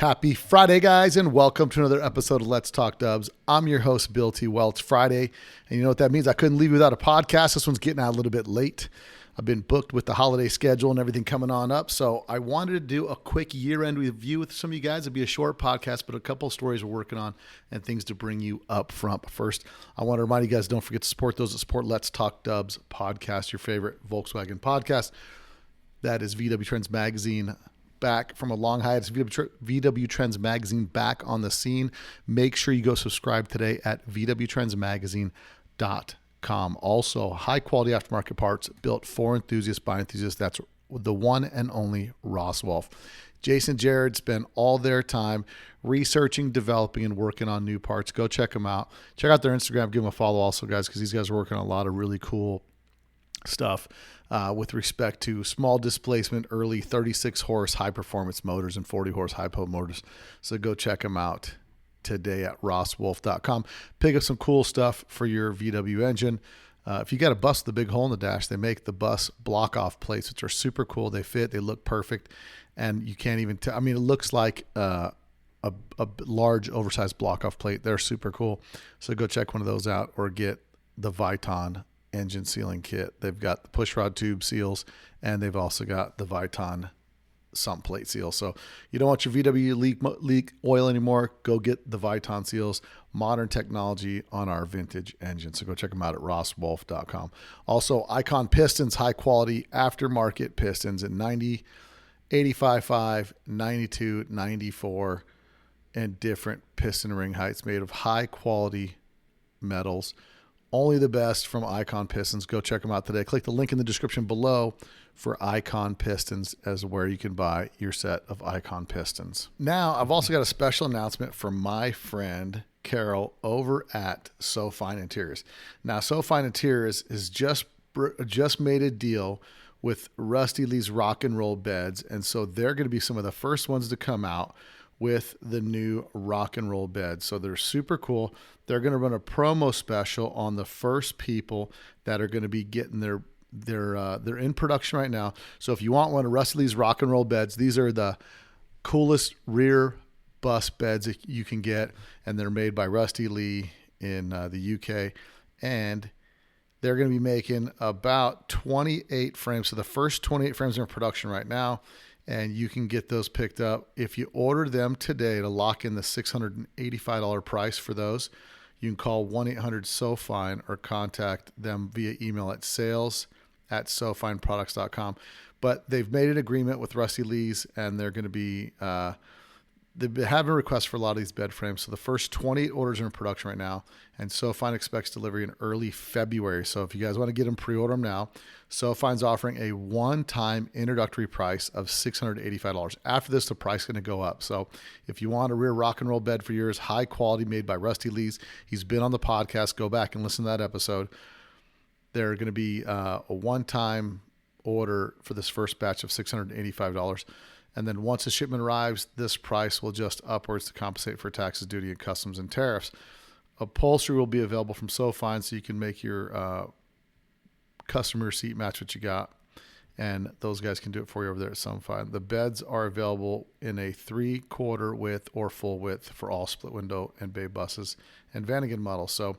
Happy Friday, guys, and welcome to another episode of Let's Talk Dubs. I'm your host, Bill T. Well, it's Friday, and you know what that means? I couldn't leave without a podcast. This one's getting out a little bit late. I've been booked with the holiday schedule and everything coming on up, so I wanted to do a quick year-end review with some of you guys. It'd be a short podcast, but a couple of stories we're working on and things to bring you up front. First, I want to remind you guys, don't forget to support those that support Let's Talk Dubs podcast, your favorite Volkswagen podcast. That is VW Trends Magazine. Back from a long hiatus, VW Trends Magazine back on the scene. Make sure you go subscribe today at vwtrendsmagazine.com. Also, high quality aftermarket parts built for enthusiasts by enthusiasts. That's the one and only Ross Wolf. Jason Jared spent all their time researching, developing, and working on new parts. Go check them out. Check out their Instagram. Give them a follow also, guys, because these guys are working on a lot of really cool stuff with respect to small displacement, early 36 horse high performance motors and 40 horse high po motors. So go check them out today at rosswolf.com. Pick up some cool stuff for your VW engine. If you got a bus with a big hole in the dash, they make the bus block off plates, which are super cool. They fit, they look perfect, and you can't even tell. I mean, it looks like a large oversized block off plate. They're super cool. So go check one of those out or get the Viton engine sealing kit. They've got the push rod tube seals, and they've also got the Viton sump plate seal. So you don't want your VW leak oil anymore, go get the Viton seals. Modern technology on our vintage engine. So go check them out at rosswolf.com. Also, Icon Pistons, high quality aftermarket pistons in 90, 85.5, 92, 94, and different piston ring heights made of high quality metals. Only the best from Icon Pistons. Go check them out today. Click the link in the description below for Icon Pistons as where you can buy your set of Icon Pistons. Now, I've also got a special announcement from my friend Carol over at So Fine Interiors. Now, So Fine Interiors is just made a deal with Rusty Lee's Rock and Roll Beds, and so they're going to be some of the first ones to come out with the new rock and roll bed. So they're super cool. They're going to run a promo special on the first people that are going to be getting they're in production right now. So if you want one of Rusty Lee's Rock and Roll Beds, these are the coolest rear bus beds that you can get, and they're made by Rusty Lee in the UK, and they're going to be making about 28 frames. So the first 28 frames are in production right now, and you can get those picked up. If you order them today to lock in the $685 price for those, you can call 1-800-SOFINE or contact them via email at sales@sofineproducts.com. But they've made an agreement with Rusty Lee's, and they're going to be they've been having requests for a lot of these bed frames. So the first 28 orders are in production right now, and SoFine expects delivery in early February. So if you guys want to get them, pre-order them now. SoFine's offering a one-time introductory price of $685. After this, the price is going to go up. So if you want a rear rock and roll bed for yours, high quality, made by Rusty Lee's, he's been on the podcast. Go back and listen to that episode. They're going to be a one-time order for this first batch of $685. And then once the shipment arrives, this price will adjust upwards to compensate for taxes, duty, and customs and tariffs. Upholstery will be available from SoFine, so you can make your customer seat match what you got. And those guys can do it for you over there at SoFine. The beds are available in a 3/4 width or full width for all split window and bay buses and Vanagon models. So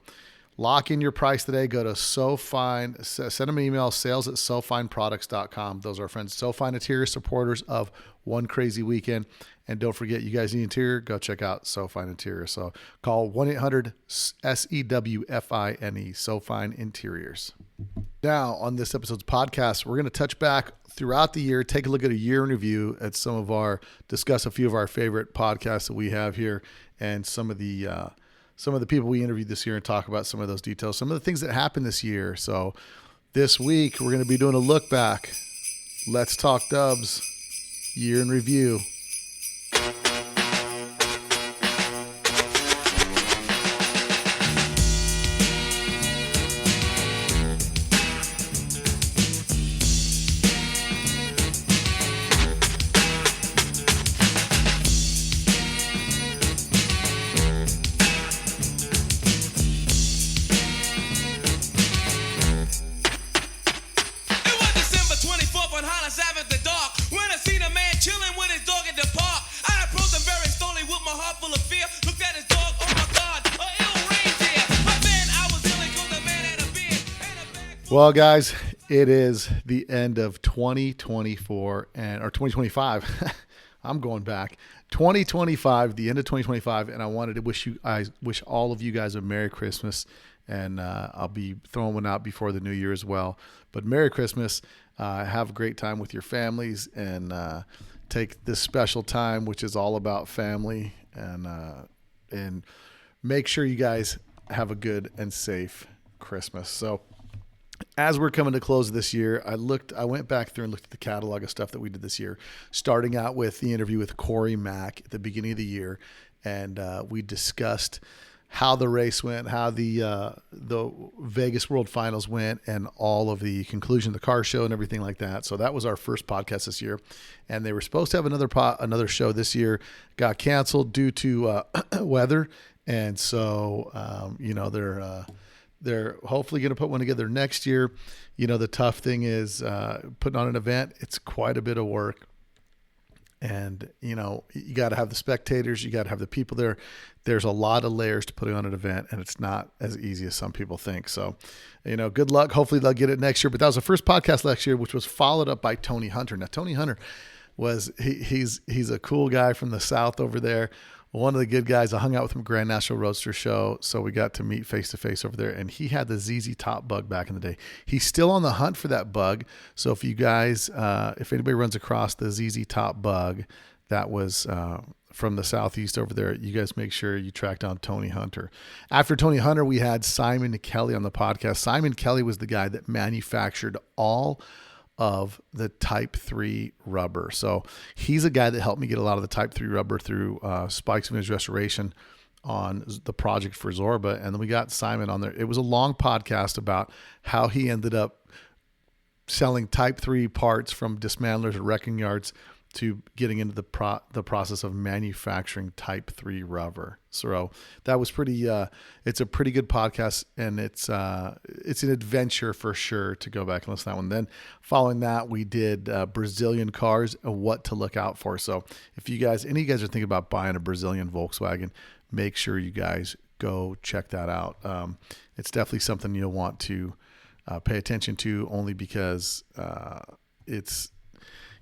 lock in your price today. Go to SoFine. Send them an email, sales@sofineproducts.com. Those are our friends, SoFine Interior, supporters of One Crazy Weekend. And don't forget, you guys need interior, go check out SoFine Interior. So call 1-800-SEWFINE, SoFine Interiors. Now, on this episode's podcast, we're going to touch back throughout the year, take a look at a year in review at discuss a few of our favorite podcasts that we have here, and some of the people we interviewed this year, and talk about some of those details, some of the things that happened this year. So this week, we're going to be doing a look back. Let's Talk Dubs, year in review. On Hollis Ave at the dark, when I seen a man chilling with his dog Well, guys, it is the end of 2024 or 2025. I'm going back. 2025, the end of 2025, and I wanted to wish all of you guys a Merry Christmas, and I'll be throwing one out before the New Year as well. But Merry Christmas. Have a great time with your families, and take this special time, which is all about family, and make sure you guys have a good and safe Christmas. So, as we're coming to close this year, I went back through and looked at the catalog of stuff that we did this year, starting out with the interview with Corey Mack at the beginning of the year. And we discussed how the race went, how the Vegas World Finals went, and all of the conclusion of the car show and everything like that. So that was our first podcast this year. And they were supposed to have another show this year, got canceled due to weather. And so, they're hopefully going to put one together next year. The tough thing is putting on an event. It's quite a bit of work. And, you got to have the spectators. You got to have the people there. There's a lot of layers to putting on an event, and it's not as easy as some people think. So, good luck. Hopefully they'll get it next year. But that was the first podcast last year, which was followed up by Tony Hunter. Now, Tony Hunter he's a cool guy from the South over there. One of the good guys. I hung out with him at Grand National Roadster Show, so we got to meet face to face over there. And he had the ZZ Top bug back in the day. He's still on the hunt for that bug. So if you guys, if anybody runs across the ZZ Top bug, that was from the Southeast over there, you guys make sure you track down Tony Hunter. After Tony Hunter, we had Simon Kelly on the podcast. Simon Kelly was the guy that manufactured all of the Type 3 rubber. So he's a guy that helped me get a lot of the Type 3 rubber through Spikes Vintage Restoration on the project for Zorba. And then we got Simon on there. It was a long podcast about how he ended up selling Type 3 parts from dismantlers or wrecking yards to getting into the process of manufacturing Type 3 rubber. So that was pretty, it's a pretty good podcast, and it's an adventure for sure to go back and listen to that one. Then following that, we did Brazilian cars and what to look out for. So if any of you guys are thinking about buying a Brazilian Volkswagen, make sure you guys go check that out. It's definitely something you'll want to pay attention to, only because it's,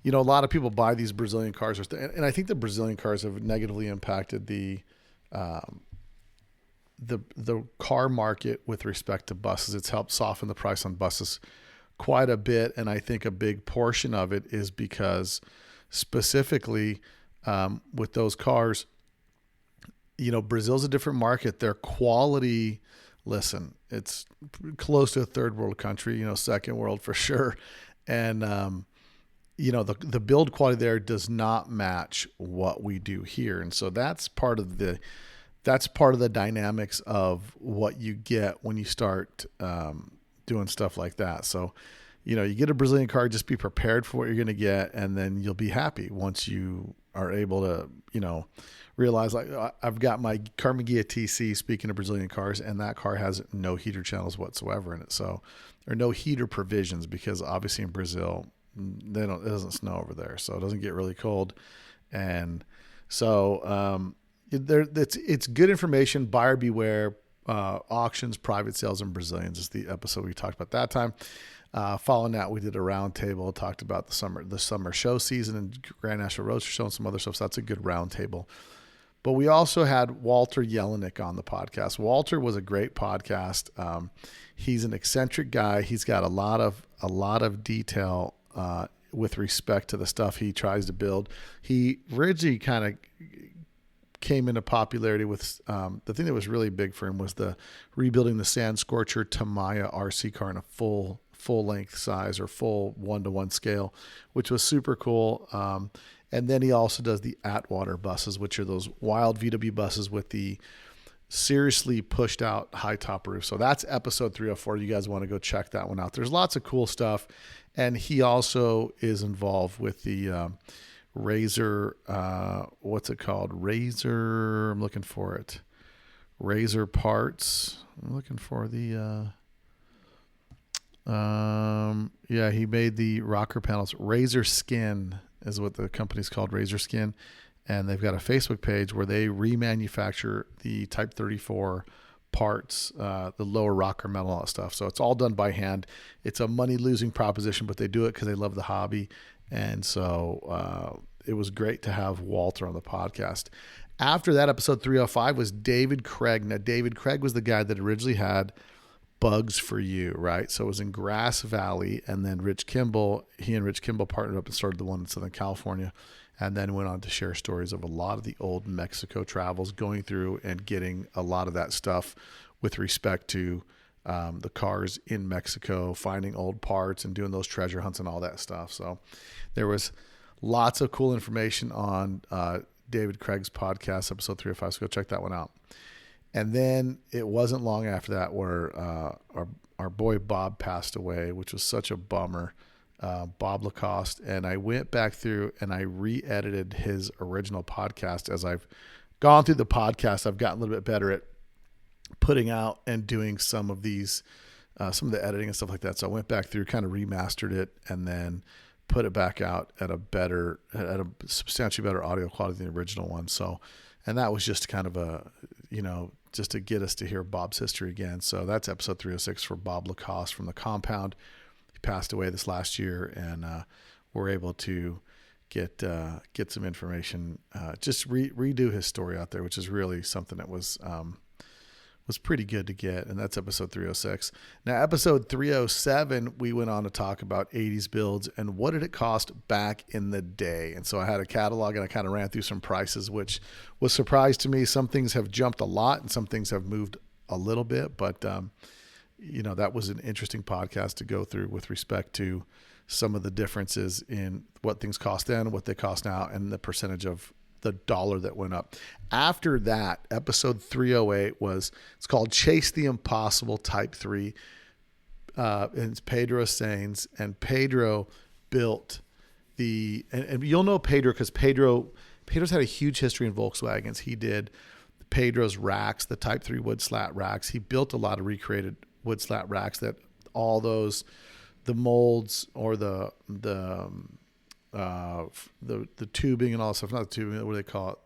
a lot of people buy these Brazilian cars, and I think the Brazilian cars have negatively impacted the car market with respect to buses. It's helped soften the price on buses quite a bit, and I think a big portion of it is because specifically with those cars, Brazil's a different market. Their quality, listen, it's close to a third world country, second world for sure, and the build quality there does not match what we do here. And so that's part of the dynamics of what you get when you start doing stuff like that. So, you get a Brazilian car, just be prepared for what you're going to get, and then you'll be happy once you are able to, realize, like, I've got my Carmen Ghia TC, speaking of Brazilian cars, and that car has no heater channels whatsoever in it. So, or no heater provisions, because obviously in Brazil, it doesn't snow over there, so it doesn't get really cold. And so it's good information. Buyer beware. Auctions, private sales, and Brazilians is the episode we talked about that time. Following that, we did a round table, talked about the summer show season and Grand National Roadster Show and some other stuff. So that's a good round table. But we also had Walter Jelinek on the podcast. Walter was a great podcast. He's an eccentric guy. He's got a lot of detail with respect to the stuff he tries to build. He originally kind of came into popularity with the thing that was really big for him was the rebuilding the Sand Scorcher Tamiya RC car in a full length size or full 1-to-1 scale, which was super cool. And then he also does the Atwater buses, which are those wild VW buses with the seriously pushed out high top roof. So that's episode 304. You guys want to go check that one out. There's lots of cool stuff. And he also is involved with the Razor, what's it called? Razor, I'm looking for it. Razor Parts. I'm looking for the, he made the rocker panels. Razor Skin is what the company's called, Razor Skin. And they've got a Facebook page where they remanufacture the Type 34 parts, the lower rocker metal, all that stuff. So it's all done by hand. It's a money losing proposition, but they do it because they love the hobby. And so it was great to have Walter on the podcast. After that, episode 305 was David Craig. Now, David Craig was the guy that originally had Bugs for You, right? So it was in Grass Valley, and then he and Rich Kimball partnered up and started the one in Southern California, and then went on to share stories of a lot of the old Mexico travels, going through and getting a lot of that stuff with respect to the cars in Mexico, finding old parts and doing those treasure hunts and all that stuff. So there was lots of cool information on David Craig's podcast, episode 305. So go check that one out. And then it wasn't long after that where our boy Bob passed away, which was such a bummer. Bob Lacoste. And I went back through and I re-edited his original podcast. As I've gone through the podcast, I've gotten a little bit better at putting out and doing some of these, some of the editing and stuff like that. So I went back through, kind of remastered it, and then put it back out at a substantially better audio quality than the original one. So, and that was just kind of just to get us to hear Bob's history again. So that's episode 306 for Bob Lacoste from the Compound. He passed away this last year, and we're able to get some information, just redo his story out there, which is really something that was pretty good to get. And that's episode 306. Now, episode 307, we went on to talk about 80s builds and what did it cost back in the day. And so I had a catalog and I kind of ran through some prices, which was a surprise to me. Some things have jumped a lot and some things have moved a little bit, but that was an interesting podcast to go through with respect to some of the differences in what things cost then, what they cost now, and the percentage of the dollar that went up. After that, episode 308 it's called Chase the Impossible Type 3. And it's Pedro Sainz, and Pedro built and you'll know Pedro because Pedro's had a huge history in Volkswagens. He did Pedro's racks, the Type 3 wood slat racks. He built a lot of recreated wood slat racks that all those, the molds or the tubing and all that stuff, not the tubing, what do they call it?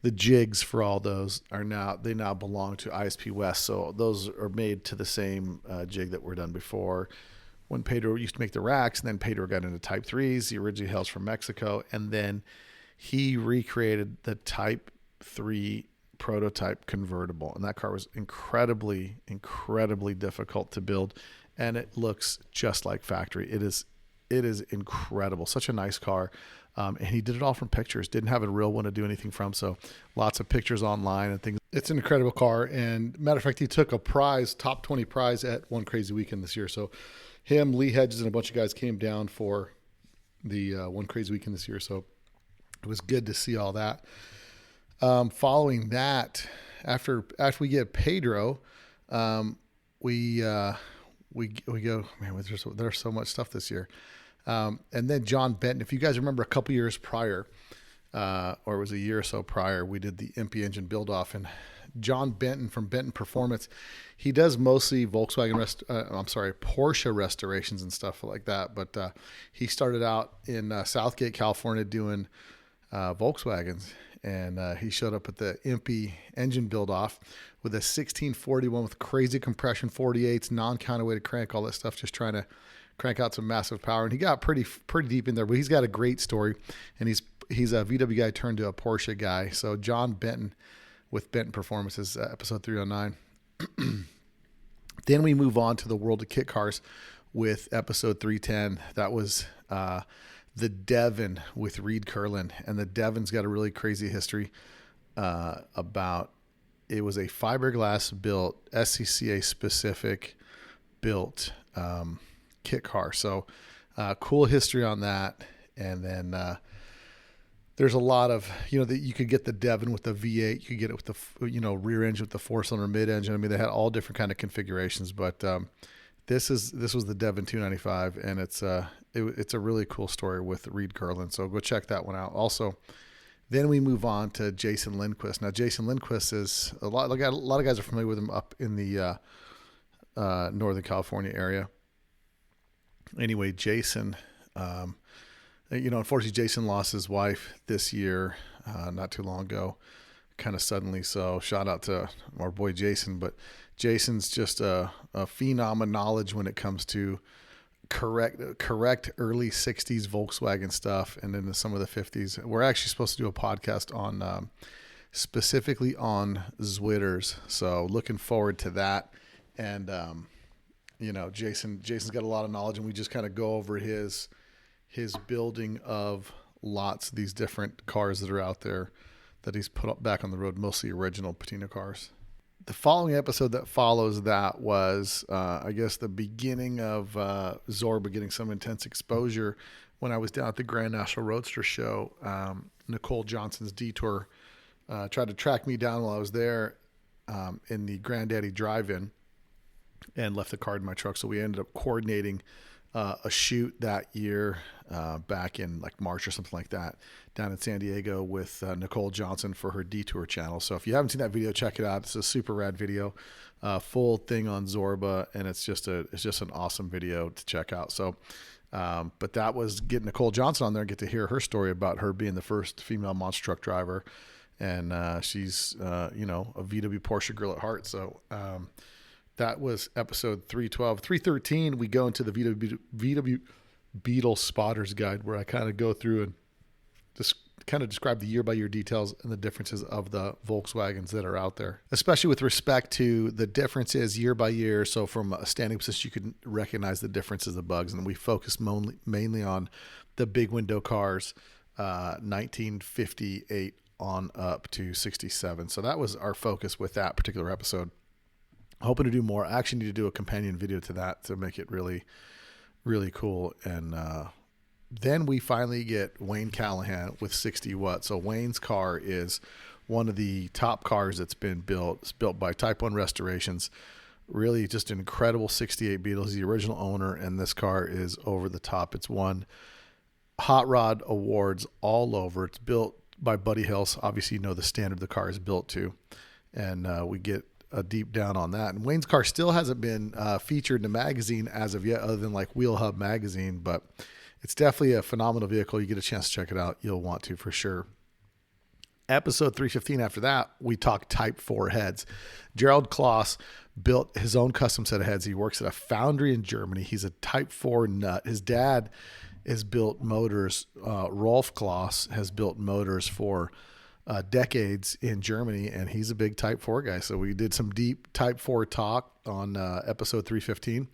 The jigs for all those they now belong to ISP West. So those are made to the same jig that were done before when Pedro used to make the racks, and then Pedro got into Type 3s. He originally hails from Mexico, and then he recreated the Type 3 prototype convertible, and that car was incredibly difficult to build, and it looks just like factory. It is incredible. Such a nice car. And he did it all from pictures. Didn't have a real one to do anything from. So lots of pictures online and things. It's an incredible car. And matter of fact, he took a prize, top 20 prize at One Crazy Weekend this year. So him, Lee Hedges, and a bunch of guys came down for the One Crazy Weekend this year. So it was good to see all that. Following that, after we get Pedro, we go, man, there's so much stuff this year. And then John Benton, if you guys remember a couple years prior, or it was a year or so prior, we did the Impy engine build off, and John Benton from Benton Performance, he does mostly Porsche restorations and stuff like that. But, he started out in Southgate, California doing, Volkswagens, and, he showed up at the Impy engine build off with a 1641 with crazy compression 48s, non-counterweighted crank, all that stuff, just trying to crank out some massive power. And he got pretty deep in there, but he's got a great story, and he's a VW guy turned to a Porsche guy. So John Benton with Benton Performances, episode 309. Then we move on to the world of kit cars with episode 310. That was the Devon with Reed Curlin, and the Devon's got a really crazy history about. It was a fiberglass built, SCCA specific built kit car. So cool history on that. And then there's a lot of, that you could get the Devon with the V8, you could get it with the, rear engine with the 4-cylinder mid engine. I mean, they had all different kind of configurations, but this was the Devon 295, and it's a really cool story with Reed Curlin. So go check that one out. Also, then we move on to Jason Lindquist. Now, Jason Lindquist is a lot of guys are familiar with him up in the Northern California area. Anyway, Jason, unfortunately, Jason lost his wife this year, not too long ago. kind of suddenly. So shout out to our boy Jason. But Jason's just a phenom of knowledge when it comes to correct early 60s Volkswagen stuff and then some of the 50s. We're actually supposed to do a podcast on specifically on Zwitters. So looking forward to that. And, Jason's got a lot of knowledge, and we just kind of go over his building of lots of these different cars that are out there that he's put up back on the road, mostly original patina cars. The following episode that follows that was, I guess, the beginning of Zorba getting some intense exposure when I was down at the Grand National Roadster Show. Nicole Johnson's Detour tried to track me down while I was there in the Granddaddy Drive-In and left the car in my truck. So we ended up coordinating a shoot that year back in like March or something like that down in San Diego with Nicole Johnson for her Detour channel. So if you haven't seen that video, check it out. It's a super rad video, full thing on Zorba, and it's just an awesome video to check out. So, but that was getting Nicole Johnson on there and get to hear her story about her being the first female monster truck driver. And she's, a VW Porsche girl at heart. So that was episode 312. 313, we go into the VW Beetle Spotter's Guide, where I kind of go through and just kind of describe the year-by-year details and the differences of the Volkswagens that are out there, especially with respect to the differences year by year. So from a standing position, you can recognize the differences of bugs. And we focus mainly on the big window cars, 1958 on up to 67. So that was our focus with that particular episode. Hoping to do more. I actually need to do a companion video to that to make it really, really cool. And then we finally get Wayne Callahan with 60 Watt. So Wayne's car is one of the top cars that's been built. It's built by Type 1 Restorations. Really just an incredible 68 Beetle. He's the original owner, and this car is over the top. It's won Hot Rod awards all over. It's built by Buddy Hills. Obviously, you know the standard the car is built to. And we get a deep down on that. And Wayne's car still hasn't been featured in a magazine as of yet, other than like Wheel Hub magazine, but it's definitely a phenomenal vehicle. You get a chance to check it out, you'll want to for sure. Episode 315, after that, we talk Type 4 heads. Gerald Kloss built his own custom set of heads. He works at a foundry in Germany. He's a Type 4 nut. His dad has built motors. Rolf Kloss has built motors for decades in Germany, and he's a big Type 4 guy. So we did some deep Type 4 talk on episode 315.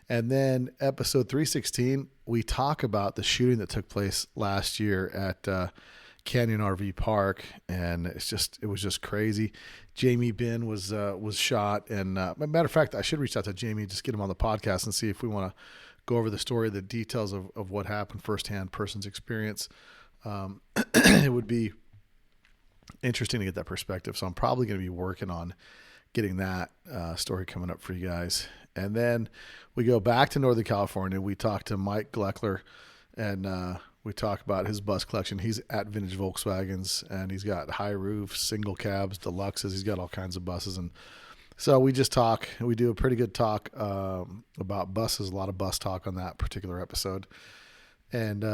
And then episode 316, we talk about the shooting that took place last year at Canyon RV Park, and it was just crazy. Jamie Bin was shot, and matter of fact, I should reach out to Jamie, just get him on the podcast and see if we want to go over the story, the details of what happened, firsthand person's experience. It would be interesting to get that perspective. So I'm probably going to be working on getting that story coming up for you guys. And then we go back to Northern California. We talk to Mike Gleckler, and we talk about his bus collection. He's at Vintage Volkswagens, and he's got high roofs, single cabs, deluxes. He's got all kinds of buses. And so we just talk. We do a pretty good talk about buses, a lot of bus talk on that particular episode. And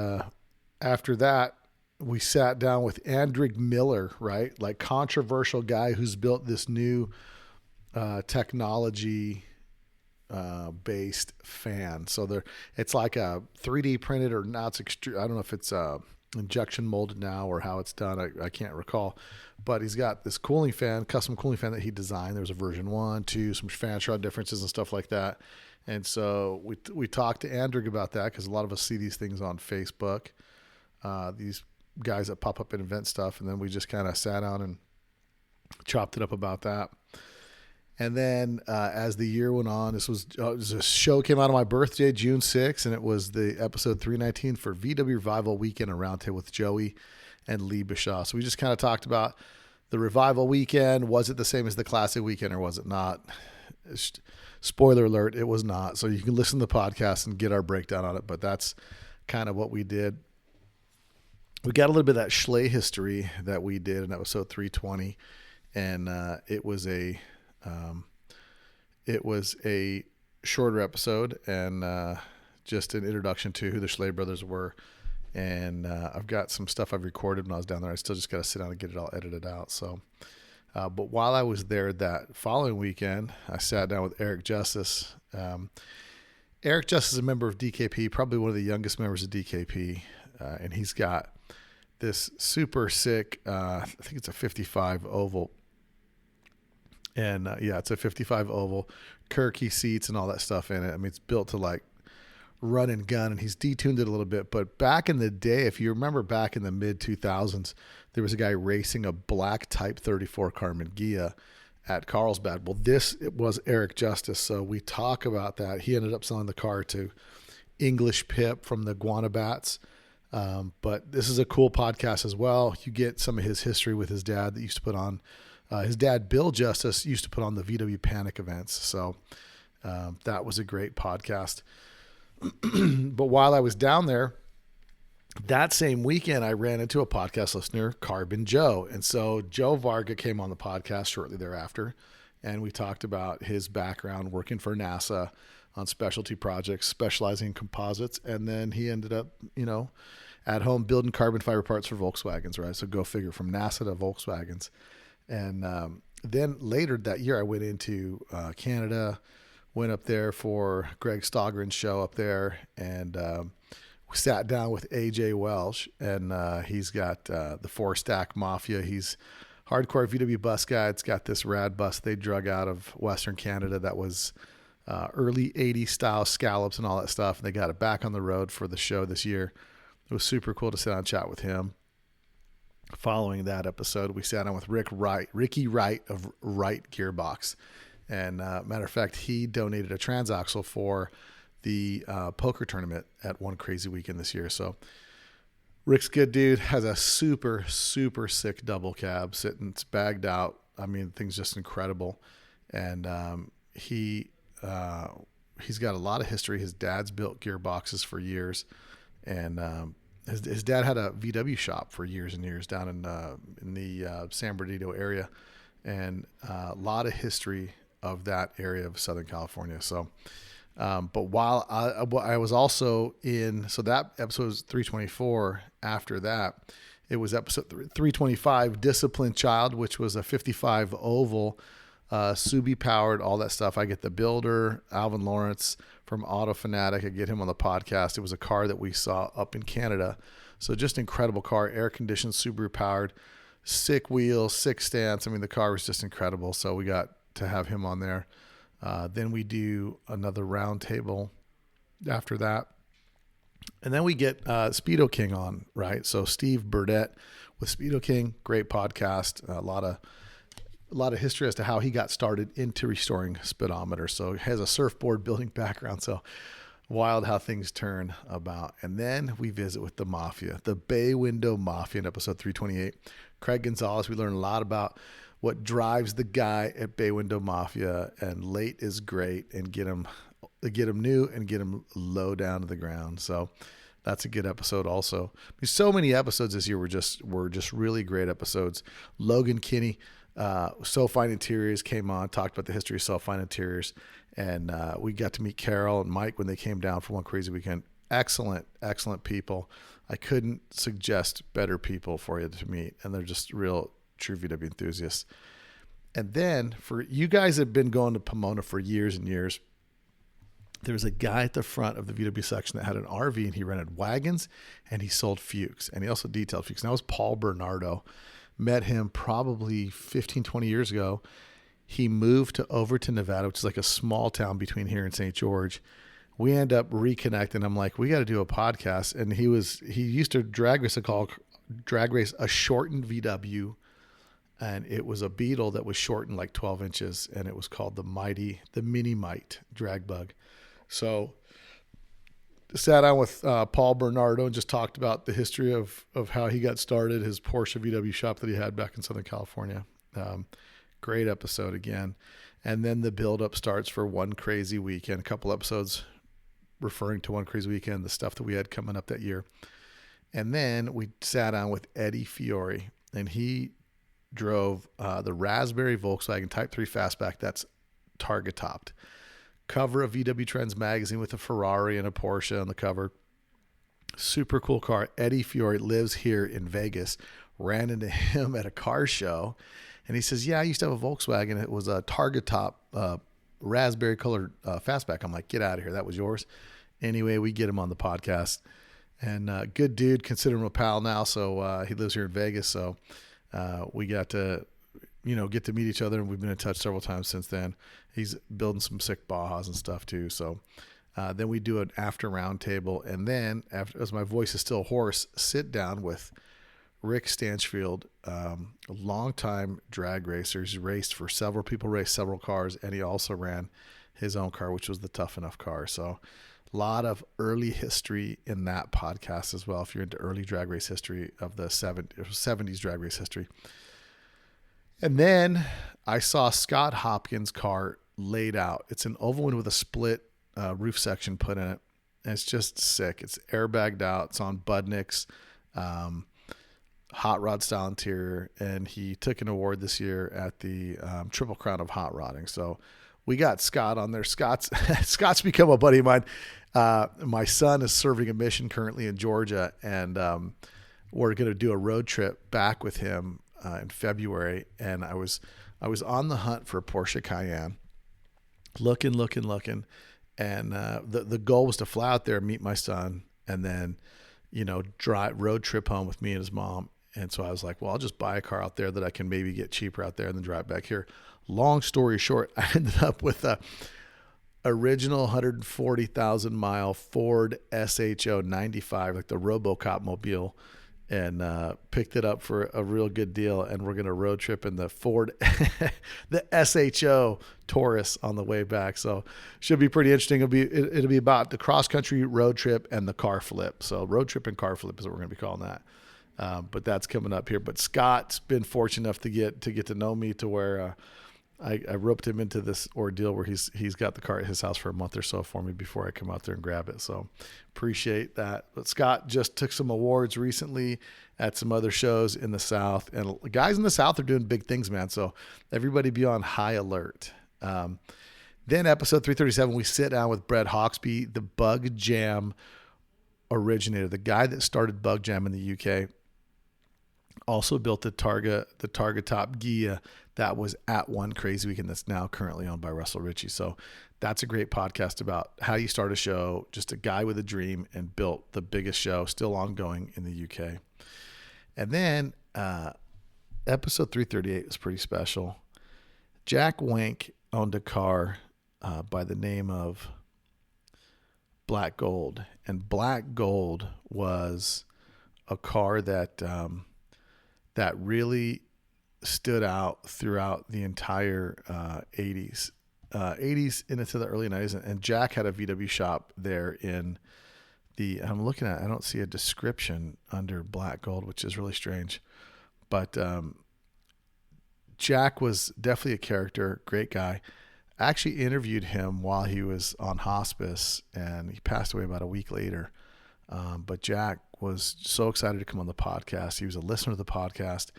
after that, we sat down with Andrig Miller, right? Like controversial guy who's built this new technology based fan. So it's like a 3D printed, or now it's I don't know if it's injection molded now or how it's done. I can't recall, but he's got this cooling fan, custom cooling fan that he designed. There's a version 1, 2, some fan shroud differences and stuff like that. And so we talked to Andrig about that, because a lot of us see these things on Facebook, these guys that pop up and invent stuff. And then we just kind of sat down and chopped it up about that. And then as the year went on, this was a show came out on my birthday, June 6th, and it was the episode 319 for VW Revival Weekend, a roundtable with Joey and Lee Bishaw. So we just kind of talked about the Revival Weekend. Was it the same as the Classic Weekend, or was it not? Spoiler alert, it was not. So you can listen to the podcast and get our breakdown on it, but that's kind of what we did. We got a little bit of that Schley history that we did in episode 320, and it was a shorter episode, and just an introduction to who the Schley brothers were And I've got some stuff I've recorded when I was down there. I still just got to sit down and get it all edited out. So, but while I was there that following weekend, I sat down with Eric Justice. Eric Justice is a member of DKP, probably one of the youngest members of DKP. And he's got this super sick, I think it's a 55 oval. And it's a 55 oval, Kirky seats and all that stuff in it. I mean, it's built to like run and gun, and he's detuned it a little bit. But back in the day, if you remember back in the mid 2000s, there was a guy racing a black Type 34 Carmen Ghia at Carlsbad. Well, it was Eric Justice. So we talk about that. He ended up selling the car to English Pip from the Guanabats. But this is a cool podcast as well. You get some of his history with his dad that used to put on, his dad, Bill Justice, used to put on the VW Panic events. So that was a great podcast. But while I was down there, that same weekend, I ran into a podcast listener, Carbon Joe. And so Joe Varga came on the podcast shortly thereafter, and we talked about his background working for NASA on specialty projects, specializing in composites. And then he ended up, at home building carbon fiber parts for Volkswagens, right? So go figure, from NASA to Volkswagens. And then later that year, I went into Canada, went up there for Greg Stogren's show up there, and we sat down with AJ Welsh, and he's got the 4-stack Mafia. He's hardcore VW bus guy. It's got this rad bus they drug out of Western Canada that was early 80s style scallops and all that stuff. And they got it back on the road for the show this year. It was super cool to sit down and chat with him. Following that episode, we sat down with Ricky Wright of Wright Gearbox. And matter of fact, he donated a transaxle for the poker tournament at One Crazy Weekend this year. So Rick's good dude, has a super, super sick double cab sitting, it's bagged out. I mean, thing's just incredible. And he's got a lot of history. His dad's built gearboxes for years. And his dad had a VW shop for years and years down in the San Bernardino area, and a lot of history of that area of Southern California. So, but while I was also so that episode was 324. After that, it was episode 325, Disciplined Child, which was a 55 oval, Subi powered, all that stuff. I get the builder, Alvin Lawrence from Auto Fanatic. I get him on the podcast. It was a car that we saw up in Canada. So just incredible car, air conditioned, Subaru powered, sick wheels, sick stance. I mean, the car was just incredible. So we got to have him on there. Then we do another round table after that. And then we get Speedo King on, right? So Steve Burdett with Speedo King, great podcast. A lot of history as to how he got started into restoring speedometers. So he has a surfboard building background. So wild how things turn about. And then we visit with the Mafia, the Bay Window Mafia in episode 328. Craig Gonzalez, we learn a lot about what drives the guy at Bay Window Mafia, and late is great, and get him new and get him low down to the ground. So that's a good episode also. I mean, so many episodes this year were just really great episodes. Logan Kinney, So Fine Interiors, came on, talked about the history of So Fine Interiors, and we got to meet Carol and Mike when they came down for One Crazy Weekend. Excellent people. I couldn't suggest better people for you to meet, and they're just real true VW enthusiasts. And then for you guys that have been going to Pomona for years and years, there was a guy at the front of the VW section that had an RV, and he rented wagons and he sold Fuchs, and he also detailed Fuchs. And that was Paul Bernardo. Met him probably 15, 20 years ago. He moved to Overton, Nevada, which is like a small town between here and St. George. We end up reconnecting. I'm like, we got to do a podcast. And he used to drag race a shortened VW. And it was a Beetle that was shortened like 12 inches. And it was called the Mini Mite drag bug. So sat down with Paul Bernardo and just talked about the history of how he got started, his Porsche VW shop that he had back in Southern California. Great episode again. And then the build-up starts for One Crazy Weekend, a couple episodes referring to One Crazy Weekend, the stuff that we had coming up that year. And then we sat down with Eddie Fiore, and he drove the Raspberry Volkswagen Type 3 Fastback that's target topped. Cover of VW Trends magazine with a Ferrari and a Porsche on the cover. Super cool car. Eddie Fiore lives here in Vegas. Ran into him at a car show, and he says, "Yeah, I used to have a Volkswagen. It was a Targa top, raspberry colored fastback." I'm like, "Get out of here! That was yours." Anyway, we get him on the podcast, and good dude. Consider him a pal now. So he lives here in Vegas. So we got to, get to meet each other, and we've been in touch several times since then. He's building some sick Bajas and stuff too. So. Then we do an after round table, and then as my voice is still hoarse, sit down with Rick Stanchfield, a longtime drag racer. He's raced for several people, raced several cars, and he also ran his own car, which was the Tough Enough car. So a lot of early history in that podcast as well, if you're into early drag race history of the 70s drag race history. And then I saw Scott Hopkins' car laid out. It's an oval window with a split roof section put in it. And it's just sick. It's airbagged out. It's on Budnick's hot rod style interior. And he took an award this year at the Triple Crown of Hot Rodding. So we got Scott on there. Scott's become a buddy of mine. My son is serving a mission currently in Georgia, and we're going to do a road trip back with him in February. And I was on the hunt for a Porsche Cayenne, looking. And the goal was to fly out there, meet my son, and then, drive road trip home with me and his mom. And so I was like, well, I'll just buy a car out there that I can maybe get cheaper out there and then drive back here. Long story short, I ended up with a original 140,000 mile Ford SHO 95, like the RoboCop mobile, and picked it up for a real good deal. And we're going to road trip in the Ford, the SHO Taurus on the way back. So should be pretty interesting. It'll be about the cross country road trip and the car flip. So road trip and car flip is what we're going to be calling that. But that's coming up here. But Scott's been fortunate enough to get to know me to where I roped him into this ordeal where he's got the car at his house for a month or so for me before I come out there and grab it. So appreciate that. But Scott just took some awards recently at some other shows in the South, and guys in the South are doing big things, man. So everybody be on high alert. Then episode 337, we sit down with Brett Hawksby, the Bug Jam originator, the guy that started Bug Jam in the UK. Also built the Targa Top Gia that was at One Crazy Weekend that's now currently owned by Russell Ritchie. So that's a great podcast about how you start a show, just a guy with a dream, and built the biggest show still ongoing in the UK. And then episode 338 was pretty special. Jack Wank owned a car by the name of Black Gold. And Black Gold was a car that really stood out throughout the entire 80s. 80s into the early 90s. And Jack had a VW shop there in I'm looking at, I don't see a description under Black Gold, which is really strange. But Jack was definitely a character, great guy. I actually interviewed him while he was on hospice, and he passed away about a week later. But Jack was so excited to come on the podcast. He was a listener to the podcast,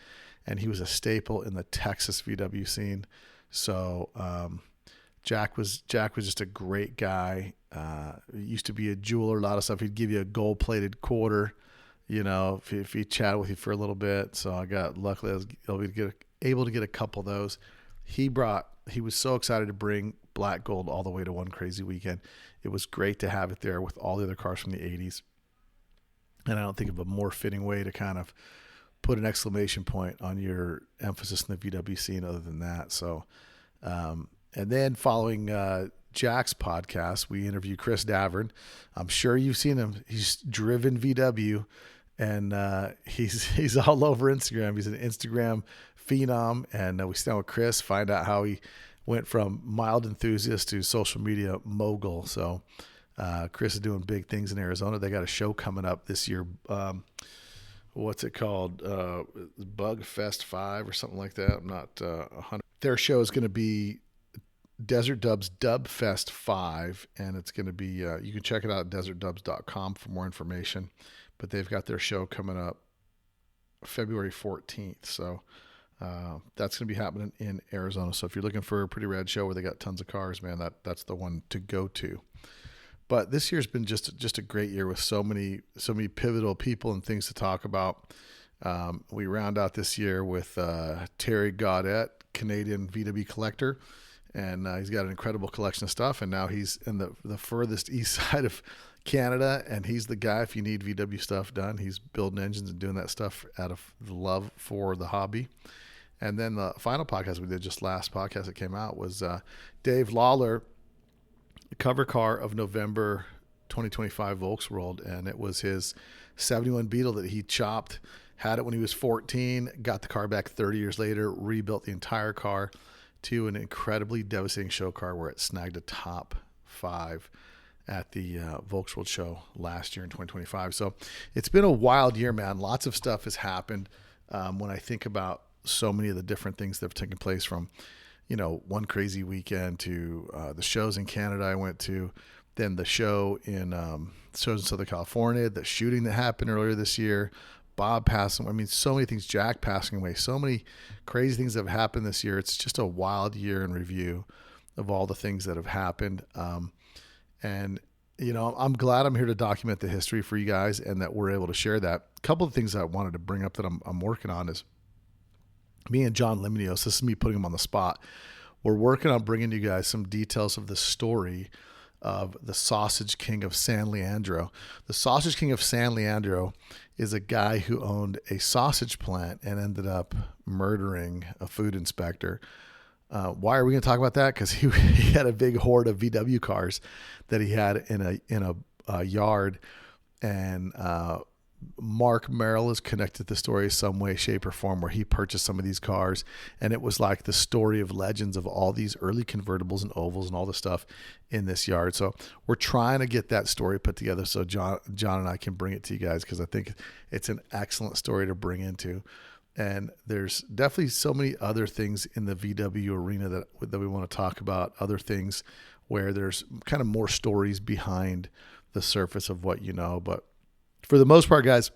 and he was a staple in the Texas VW scene. So Jack was just a great guy. He used to be a jeweler, a lot of stuff. He'd give you a gold-plated quarter, if he chatted with you for a little bit. So luckily I was able to get a couple of those. He was so excited to bring Black Gold all the way to One Crazy Weekend. It was great to have it there with all the other cars from the 80s. And I don't think of a more fitting way to kind of put an exclamation point on your emphasis in the VW scene other than that. So, and then following Jack's podcast, we interviewed Chris Davern. I'm sure you've seen him. He's driven VW, and he's all over Instagram. He's an Instagram phenom, and we sit down with Chris, find out how he went from mild enthusiast to social media mogul. So Chris is doing big things in Arizona. They got a show coming up this year. What's it called? Bug Fest 5 or something like that. I'm not 100. Their show is going to be Desert Dubs Dub Fest 5, and it's going to be, you can check it out at desertdubs.com for more information, but they've got their show coming up February 14th. So that's going to be happening in Arizona. So if you're looking for a pretty rad show where they got tons of cars, man, that's the one to go to. But this year's been just a great year with so many pivotal people and things to talk about. We round out this year with Terry Gaudette, Canadian VW collector, and he's got an incredible collection of stuff. And now he's in the furthest east side of Canada, and he's the guy if you need VW stuff done. He's building engines and doing that stuff out of the love for the hobby. And then the final podcast we did, just last podcast that came out, was Dave Lawler, cover car of November 2025 Volkswagen, and it was his 71 Beetle that he chopped, had it when he was 14, got the car back 30 years later, rebuilt the entire car to an incredibly devastating show car where it snagged a top 5 at the Volkswagen show last year in 2025. So it's been a wild year, man. Lots of stuff has happened. When I think about so many of the different things that have taken place, from one crazy weekend to the shows in Canada I went to, then the shows in Southern California, the shooting that happened earlier this year, Bob passing. I mean, so many things, Jack passing away, so many crazy things that have happened this year. It's just a wild year in review of all the things that have happened. And I'm glad I'm here to document the history for you guys and that we're able to share that. A couple of things I wanted to bring up that I'm working on is me and John Limnios. This is me putting him on the spot. We're working on bringing you guys some details of the story of the Sausage King of San Leandro. The Sausage King of San Leandro is a guy who owned a sausage plant and ended up murdering a food inspector. Why are we going to talk about that? Because he had a big hoard of VW cars that he had in a yard, and Mark Merrill is connected to the story some way, shape, or form, where he purchased some of these cars, and it was like the story of legends of all these early convertibles and ovals and all the stuff in this yard. So we're trying to get that story put together so John and I can bring it to you guys, because I think it's an excellent story to bring into. And there's definitely so many other things in the VW arena that we want to talk about, other things where there's kind of more stories behind the surface of what you know. But for the most part, guys,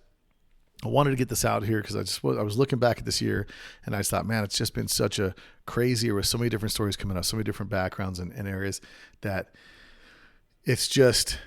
I wanted to get this out here because I was looking back at this year and I just thought, man, it's just been such a crazy year with so many different stories coming out, so many different backgrounds and areas that it's just,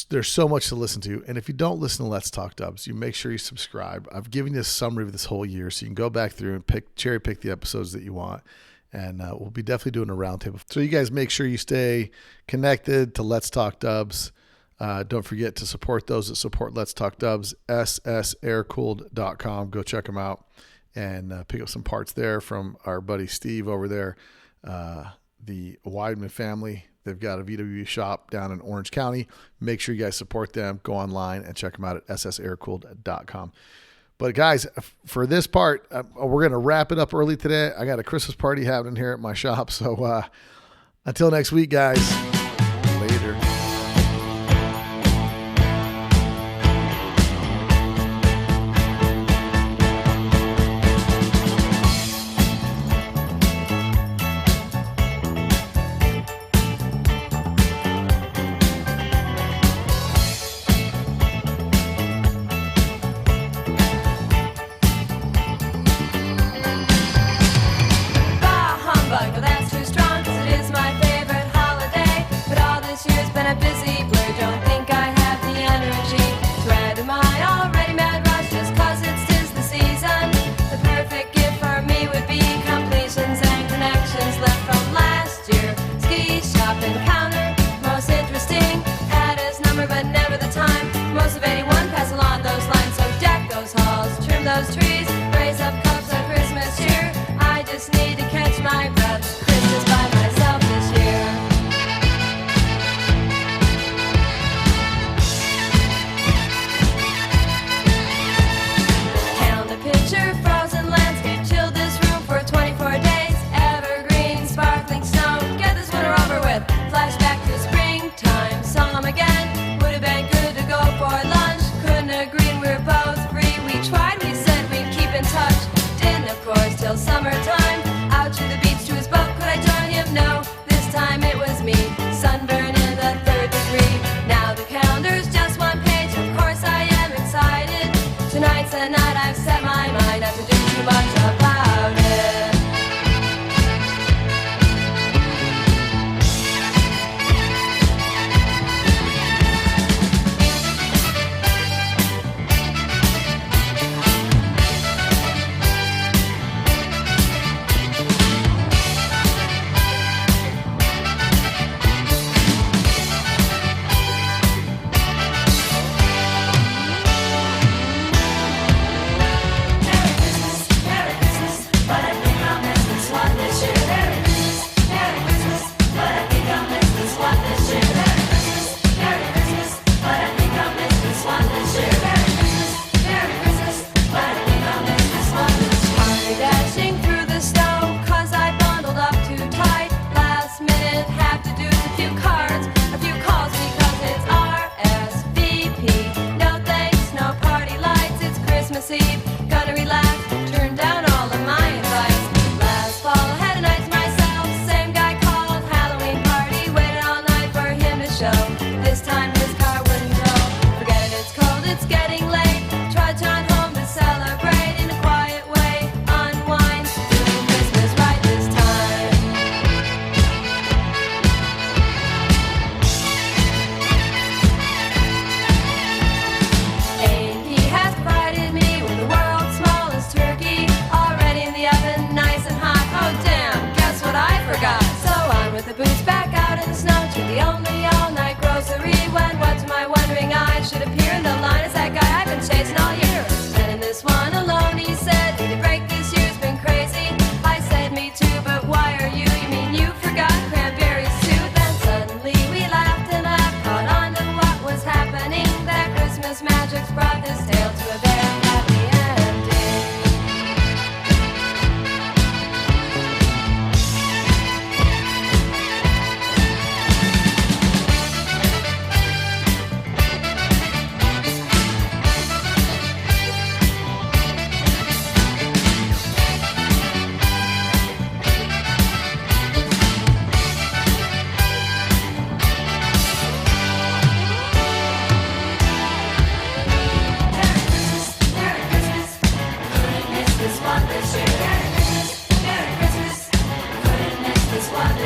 there's so much to listen to. And if you don't listen to Let's Talk Dubs, you make sure you subscribe. I've given you a summary of this whole year, so you can go back through and cherry pick the episodes that you want. And we'll be definitely doing a roundtable. So you guys make sure you stay connected to Let's Talk Dubs. Don't forget to support those that support Let's Talk Dubs, ssaircooled.com. Go check them out and pick up some parts there from our buddy Steve over there, the Weidman family. They've got a VW shop down in Orange County. Make sure you guys support them. Go online and check them out at ssaircooled.com. But guys, for this part, we're going to wrap it up early today. I got a Christmas party happening here at my shop. So until next week, guys, later. Those trees, raise up cups of Christmas cheer. I just need to catch my breath. Christmas by myself this year. Count the picture, frozen landscape, chill this room for 24 days. Evergreen, sparkling snow, get this winter over with. Flashback to springtime, saw him again. Would have been good to go for lunch. Couldn't agree, we're both free. We tried, we said we'd keep in touch. Didn't, of course, till summertime. Out to the beach to his boat, could I join him? No, this time it was me. Sunburn in the 3rd degree. Now the calendar's just one page. Of course I am excited. Tonight's the night I've set my mind not to do too much about it.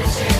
Wish you